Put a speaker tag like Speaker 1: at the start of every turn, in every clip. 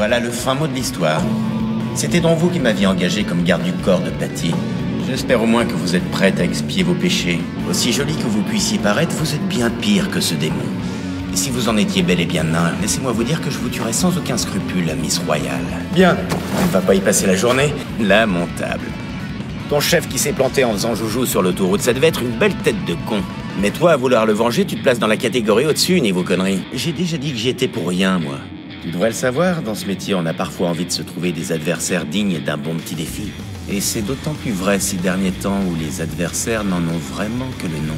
Speaker 1: Voilà le fin mot de l'histoire. C'était donc vous qui m'aviez engagé comme garde du corps de Patty. J'espère au moins que vous êtes prête à expier vos péchés. Aussi joli que vous puissiez paraître, vous êtes bien pire que ce démon. Et si vous en étiez bel et bien nain, laissez-moi vous dire que je vous tuerai sans aucun scrupule, Miss Royale. Bien, tu ne vas pas y passer la journée? Lamentable. Ton chef qui s'est planté en faisant joujou sur l'autoroute, ça devait être une belle tête de con. Mais toi, à vouloir le venger, tu te places dans la catégorie au-dessus, niveau conneries. J'ai déjà dit que j'y étais pour rien, moi. Tu devrais le savoir, dans ce métier, on a parfois envie de se trouver des adversaires dignes d'un bon petit défi. Et c'est d'autant plus vrai ces derniers temps où les adversaires n'en ont vraiment que le nom.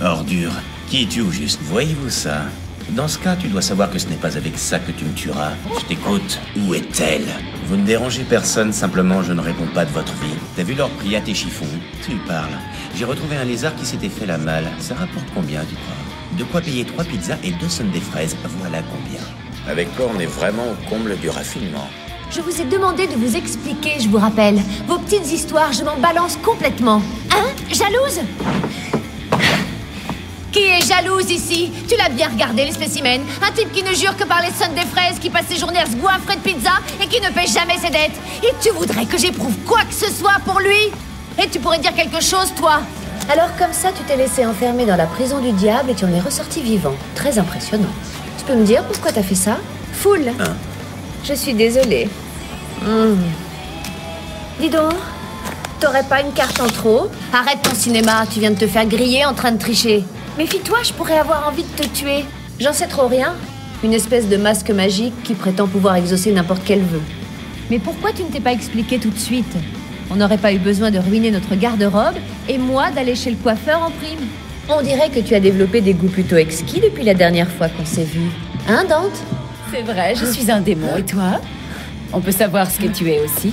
Speaker 1: Ordure. Qui es-tu au juste? Voyez-vous ça? Dans ce cas, tu dois savoir que ce n'est pas avec ça que tu me tueras. Je t'écoute. Où est-elle? Vous ne dérangez personne, simplement je ne réponds pas de votre vie. T'as vu leur prix à tes chiffons? Tu parles. J'ai retrouvé un lézard qui s'était fait la malle. Ça rapporte combien, tu crois? De quoi payer 3 pizzas et 2 sundaes fraises, voilà combien. Avec quoi on est vraiment au comble du raffinement.
Speaker 2: Je vous ai demandé de vous expliquer, je vous rappelle. Vos petites histoires, je m'en balance complètement. Hein? Jalouse? Qui est jalouse ici? Tu l'as bien regardé, les spécimens. Un type qui ne jure que par les sundaes fraises, qui passe ses journées à se goinfrer de pizza et qui ne paie jamais ses dettes. Et tu voudrais que j'éprouve quoi que ce soit pour lui? Et tu pourrais dire quelque chose, toi? Alors comme ça, tu t'es laissé enfermer dans la prison du diable et tu en es ressorti vivant. Très impressionnant. Tu peux me dire pourquoi t'as fait ça? Foule.
Speaker 1: Hein?
Speaker 2: Je suis désolée. Dis donc, t'aurais pas une carte en trop? Arrête ton cinéma, tu viens de te faire griller en train de tricher. Méfie-toi, je pourrais avoir envie de te tuer. J'en sais trop rien. Une espèce de masque magique qui prétend pouvoir exaucer n'importe quel vœu. Mais pourquoi tu ne t'es pas expliqué tout de suite? On n'aurait pas eu besoin de ruiner notre garde-robe et moi d'aller chez le coiffeur en prime. On dirait que tu as développé des goûts plutôt exquis depuis la dernière fois qu'on s'est vu. Hein, Dante?
Speaker 3: C'est vrai, je suis un démon. Et toi? On peut savoir ce que tu es aussi?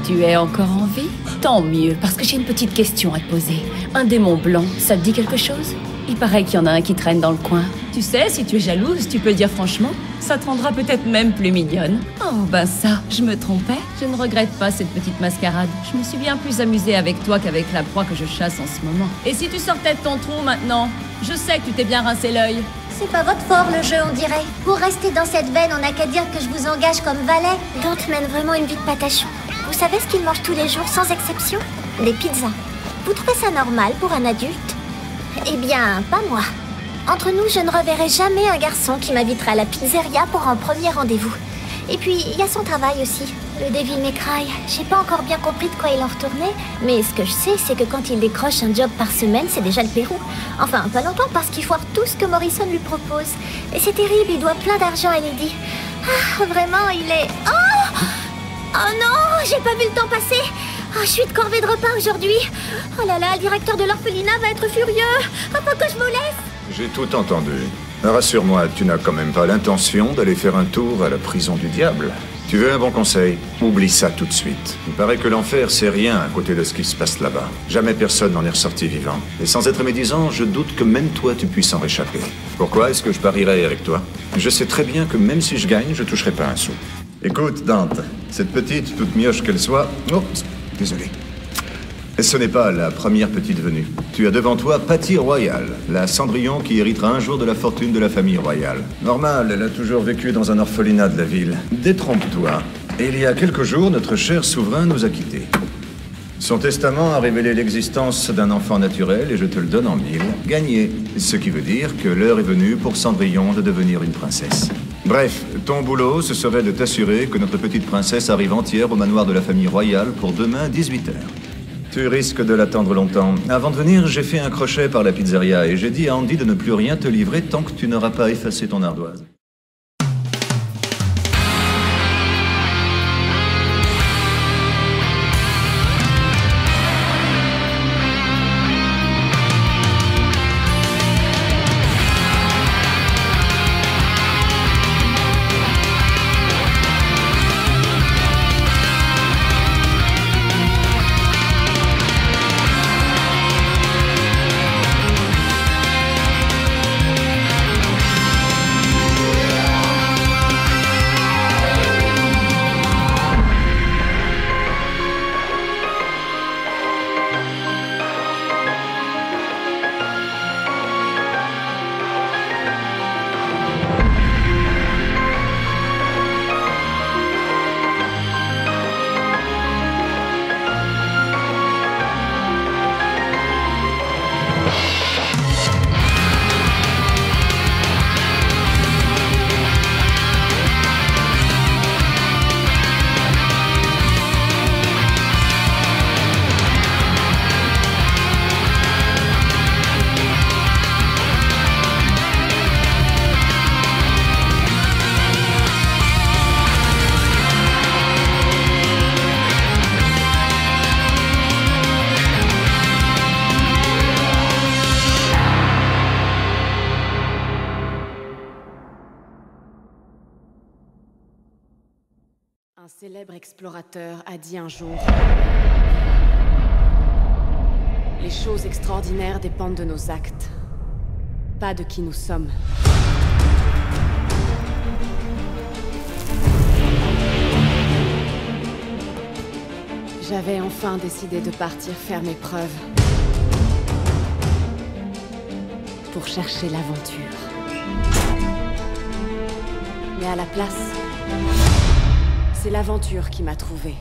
Speaker 3: Tu es encore en vie? Tant mieux, parce que j'ai une petite question à te poser. Un démon blanc, ça te dit quelque chose? Il paraît qu'il y en a un qui traîne dans le coin. Tu sais, si tu es jalouse, tu peux dire franchement. Ça te rendra peut-être même plus mignonne. Oh, ben ça, je me trompais. Je ne regrette pas cette petite mascarade. Je me suis bien plus amusée avec toi qu'avec la proie que je chasse en ce moment. Et si tu sortais de ton trou maintenant? Je sais que tu t'es bien rincé l'œil.
Speaker 4: C'est pas votre fort le jeu, on dirait. Pour rester dans cette veine, on n'a qu'à dire que je vous engage comme valet. Dante mène vraiment une vie de patachon. Vous savez ce qu'il mange tous les jours, sans exception? Des pizzas. Vous trouvez ça normal pour un adulte? Eh bien, pas moi. Entre nous, je ne reverrai jamais un garçon qui m'invitera à la pizzeria pour un premier rendez-vous. Et puis, il y a son travail aussi, le Devil May Cry. J'ai pas encore bien compris de quoi il en retournait, mais ce que je sais, c'est que quand il décroche un job par semaine, c'est déjà le Pérou. Enfin, pas longtemps, parce qu'il foire tout ce que Morrison lui propose. Et c'est terrible, il doit plein d'argent à Lady. Ah, vraiment, il est... Oh! Oh non, j'ai pas vu le temps passer. Oh, je suis de corvée de repas aujourd'hui. Oh là là, le directeur de l'orphelinat va être furieux. Faut que je vous laisse.
Speaker 5: J'ai tout entendu. Rassure-moi, tu n'as quand même pas l'intention d'aller faire un tour à la prison du diable. Tu veux un bon conseil? Oublie ça tout de suite. Il paraît que l'enfer, c'est rien à côté de ce qui se passe là-bas. Jamais personne n'en est ressorti vivant. Et sans être médisant, je doute que même toi, tu puisses en réchapper. Pourquoi est-ce que je parierais avec toi? Je sais très bien que même si je gagne, je toucherai pas un sou. Écoute, Dante, cette petite, toute mioche qu'elle soit... Oh, désolé. Ce n'est pas la première petite venue. Tu as devant toi Patty Royale, la Cendrillon qui héritera un jour de la fortune de la famille royale. Normal, elle a toujours vécu dans un orphelinat de la ville. Détrompe-toi. Et il y a quelques jours, notre cher souverain nous a quittés. Son testament a révélé l'existence d'un enfant naturel et je te le donne en 1000. Gagné. Ce qui veut dire que l'heure est venue pour Cendrillon de devenir une princesse. Bref, ton boulot, ce serait de t'assurer que notre petite princesse arrive entière au manoir de la famille royale pour demain 18h. Tu risques de l'attendre longtemps. Avant de venir, j'ai fait un crochet par la pizzeria et j'ai dit à Andy de ne plus rien te livrer tant que tu n'auras pas effacé ton ardoise.
Speaker 6: célèbre explorateur a dit un jour: les choses extraordinaires dépendent de nos actes, pas de qui nous sommes. J'avais enfin décidé de partir faire mes preuves. Pour chercher l'aventure. Mais à la place, c'est l'aventure qui m'a trouvée.